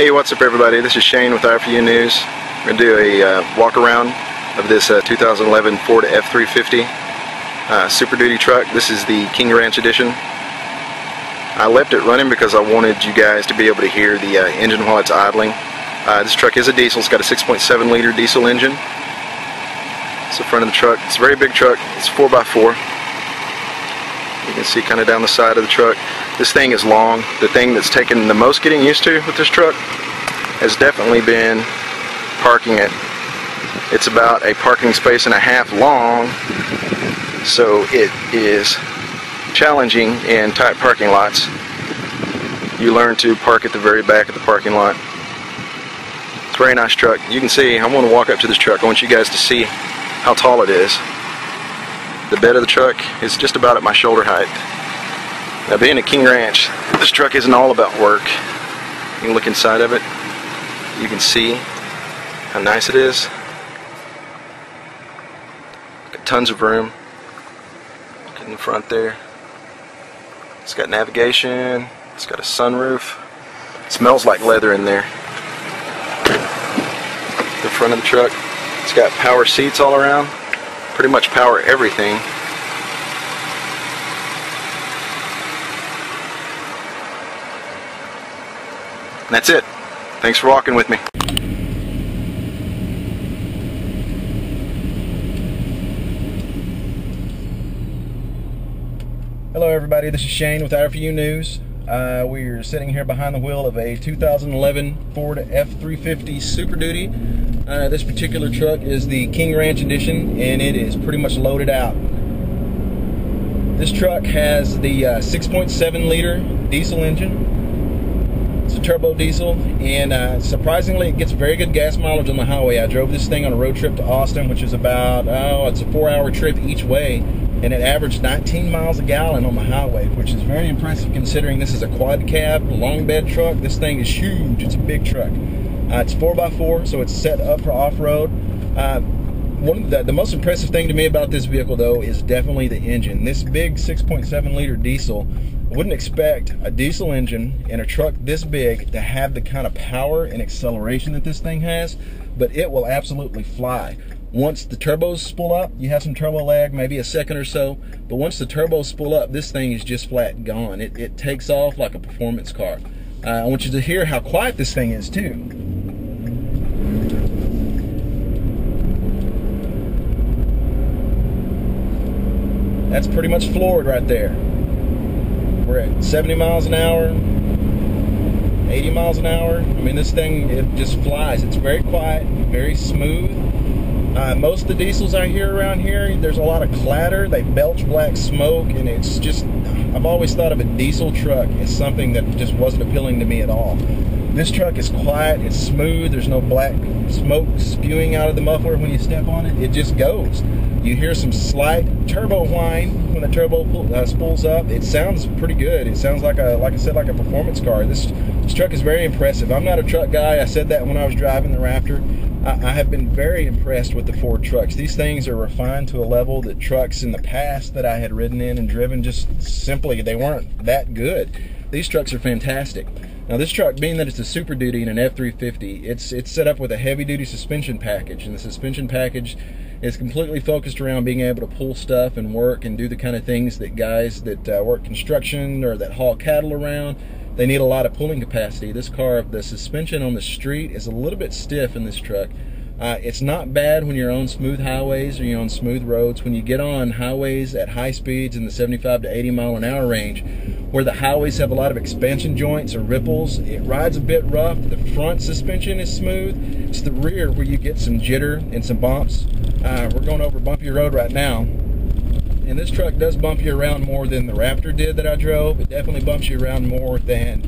Hey, what's up everybody? This is Shane with F350 News. We're going to do a walk around of this 2011 Ford F350 Super Duty truck. This is the King Ranch edition. I left it running because I wanted you guys to be able to hear the engine while it's idling. This truck is a diesel. It's got a 6.7 liter diesel engine. It's the front of the truck. It's a very big truck. It's 4x4. You can see kind of down the side of the truck. This thing is long. The thing that's taken the most getting used to with this truck has definitely been parking it. It's about a parking space and a half long, so it is challenging in tight parking lots. You learn to park at the very back of the parking lot. It's a very nice truck. You can see, I want to walk up to this truck. I want you guys to see how tall it is. The bed of the truck is just about at my shoulder height. Now, being a King Ranch, this truck isn't all about work. You can look inside of it. You can see how nice it is. Got tons of room. Look in the front there. It's got navigation. It's got a sunroof. It smells like leather in there. The front of the truck. It's got power seats all around. Pretty much power everything. And that's it. Thanks for walking with me. Hello everybody, this is Shane with F350 News. We're sitting here behind the wheel of a 2011 Ford F350 Super Duty. This particular truck is the King Ranch edition, and it is pretty much loaded out. This truck has the 6.7 liter diesel engine. It's a turbo diesel, and surprisingly it gets very good gas mileage on the highway. I drove this thing on a road trip to Austin, which is about, it's a 4-hour trip each way, and it averaged 19 miles a gallon on the highway, which is very impressive considering this is a quad cab, long bed truck. This thing is huge. It's a big truck. It's 4x4, so it's set up for off-road. One of the most impressive thing to me about this vehicle, though, is definitely the engine. This big 6.7 liter diesel, I wouldn't expect a diesel engine in a truck this big to have the kind of power and acceleration that this thing has, but it will absolutely fly. Once the turbos spool up, you have some turbo lag, maybe a second or so, but once the turbos spool up, this thing is just flat gone. It takes off like a performance car. I want you to hear how quiet this thing is, too. That's pretty much floored right there. We're at 70 miles an hour, 80 miles an hour. I mean, this thing, it just flies. It's very quiet, very smooth. Most of the diesels I hear around here, there's a lot of clatter. They belch black smoke, and it's just, I've always thought of a diesel truck as something that just wasn't appealing to me at all. This truck is quiet, it's smooth, there's no black smoke spewing out of the muffler when you step on it. It just goes. You hear some slight turbo whine when the turbo spools up. It sounds pretty good. It sounds like I said, like a performance car. This truck is very impressive. I'm not a truck guy. I said that when I was driving the Raptor. I have been very impressed with the Ford trucks. These things are refined to a level that trucks in the past that I had ridden in and driven just simply, they weren't that good. These trucks are fantastic. Now this truck, being that it's a Super Duty and an F350, it's set up with a heavy-duty suspension package, and the suspension package is completely focused around being able to pull stuff and work and do the kind of things that guys that work construction or that haul cattle around, they need a lot of pulling capacity. This car, the suspension on the street is a little bit stiff in this truck. It's not bad when you're on smooth highways or you're on smooth roads. When you get on highways at high speeds in the 75 to 80 mile an hour range, where the highways have a lot of expansion joints or ripples, it rides a bit rough. The front suspension is smooth. It's the rear where you get some jitter and some bumps. We're going over a bumpy road right now, and this truck does bump you around more than the Raptor did that I drove. It definitely bumps you around more than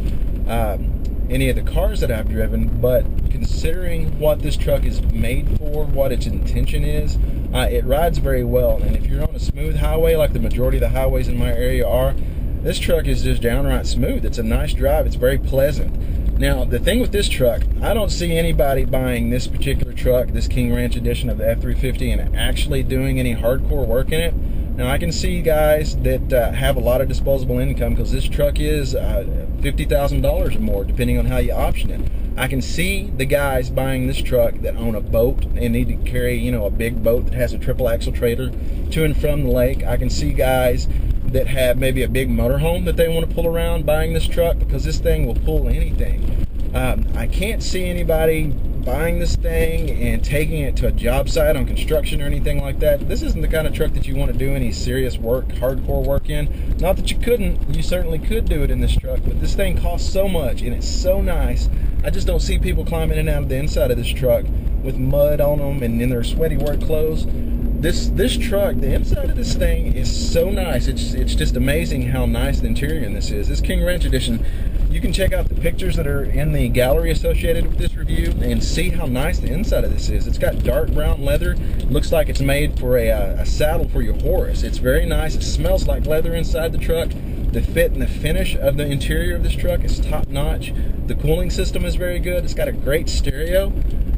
any of the cars that I've driven, but considering what this truck is made for, what its intention is, it rides very well. And if you're on a smooth highway like the majority of the highways in my area are, this truck is just downright smooth. It's a nice drive. It's very pleasant. Now, the thing with this truck, I don't see anybody buying this particular truck, this King Ranch edition of the F350, and actually doing any hardcore work in it. Now I can see guys that have a lot of disposable income, because this truck is $50,000 or more depending on how you option it. I can see the guys buying this truck that own a boat and need to carry, you know, a big boat that has a triple axle trailer to and from the lake. I can see guys that have maybe a big motorhome that they want to pull around buying this truck, because this thing will pull anything. I can't see anybody buying this thing and taking it to a job site on construction or anything like that. This isn't the kind of truck that you want to do any serious work, hardcore work in. Not that you couldn't, you certainly could do it in this truck, but this thing costs so much and it's so nice. I just don't see people climbing in and out of the inside of this truck with mud on them and in their sweaty work clothes. This truck, the inside of this thing is so nice. It's just amazing how nice the interior in this is. This King Ranch Edition, you can check out the pictures that are in the gallery associated with this review and see how nice the inside of this is. It's got dark brown leather. Looks like it's made for a saddle for your horse. It's very nice. It smells like leather inside the truck. The fit and the finish of the interior of this truck is top notch. The cooling system is very good. It's got a great stereo.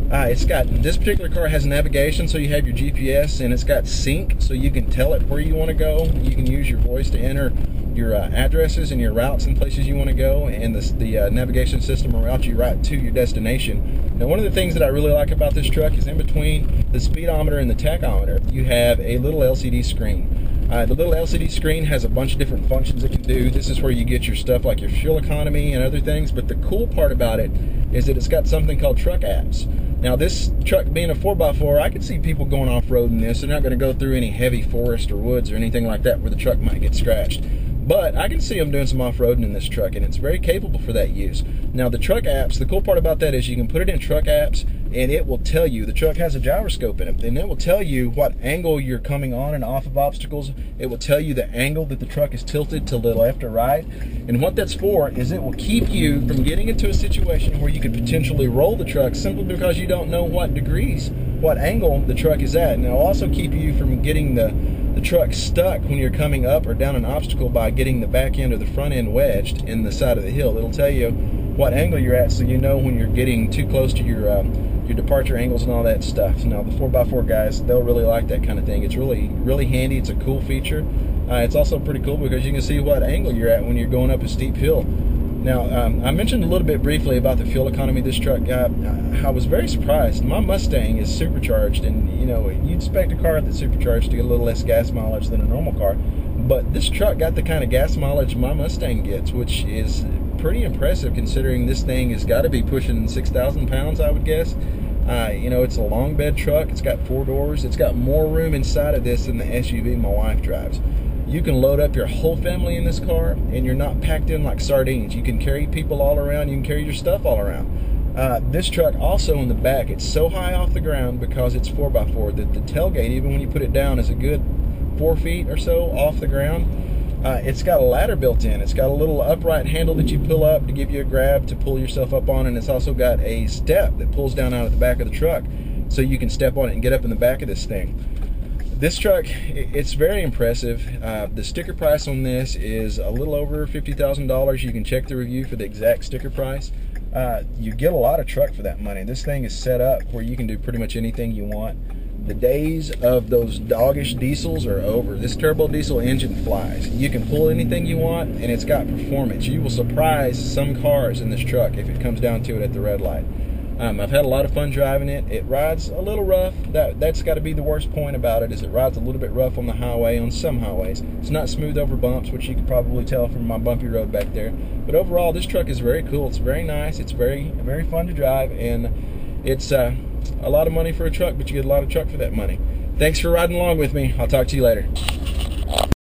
This particular car has navigation, so you have your GPS, and it's got sync, so you can tell it where you want to go. You can use your voice to enter your addresses and your routes and places you want to go, and the navigation system will route you right to your destination. Now, one of the things that I really like about this truck is in between the speedometer and the tachometer, you have a little LCD screen. The little LCD screen has a bunch of different functions it can do. This is where you get your stuff like your fuel economy and other things, but the cool part about it is that it's got something called truck apps. Now, this truck being a 4x4, I could see people going off-road in this. They're not going to go through any heavy forest or woods or anything like that where the truck might get scratched. But I can see them doing some off-roading in this truck, and it's very capable for that use. Now, the truck apps, the cool part about that is you can put it in truck apps, and it will tell you, the truck has a gyroscope in it, and it will tell you what angle you're coming on and off of obstacles. It will tell you the angle that the truck is tilted to the left or right. And what that's for is it will keep you from getting into a situation where you could potentially roll the truck simply because you don't know what degrees, what angle the truck is at. And it'll also keep you from getting the truck stuck when you're coming up or down an obstacle by getting the back end or the front end wedged in the side of the hill. It'll tell you what angle you're at, so you know when you're getting too close to your departure angles and all that stuff. Now, the 4x4 guys, they'll really like that kind of thing. It's really handy. It's a cool feature. It's also pretty cool because you can see what angle you're at when you're going up a steep hill. Now, I mentioned a little bit briefly about the fuel economy of this truck. I was very surprised. My Mustang is supercharged, and you know, you'd expect a car that's supercharged to get a little less gas mileage than a normal car. But this truck got the kind of gas mileage my Mustang gets, which is pretty impressive considering this thing has got to be pushing 6,000 pounds, I would guess. You know, it's a long bed truck. It's got 4 doors. It's got more room inside of this than the SUV my wife drives. You can load up your whole family in this car, and you're not packed in like sardines. You can carry people all around. You can carry your stuff all around. This truck also in the back, it's so high off the ground because it's 4x4 that the tailgate, even when you put it down, is a good 4 feet or so off the ground. It's got a ladder built in. It's got a little upright handle that you pull up to give you a grab to pull yourself up on, and it's also got a step that pulls down out of the back of the truck so you can step on it and get up in the back of this thing. This truck, it's very impressive. The sticker price on this is a little over $50,000. You can check the review for the exact sticker price. You get a lot of truck for that money. This thing is set up where you can do pretty much anything you want. The days of those doggish diesels are over. This turbo diesel engine flies. You can pull anything you want, and it's got performance. You will surprise some cars in this truck if it comes down to it at the red light. I've had a lot of fun driving it. It rides a little rough. That's got to be the worst point about it, is it rides a little bit rough on the highway, on some highways. It's not smooth over bumps, which you can probably tell from my bumpy road back there. But overall, this truck is very cool. It's very nice. It's very fun to drive, and it's a lot of money for a truck, but you get a lot of truck for that money. Thanks for riding along with me. I'll talk to you later.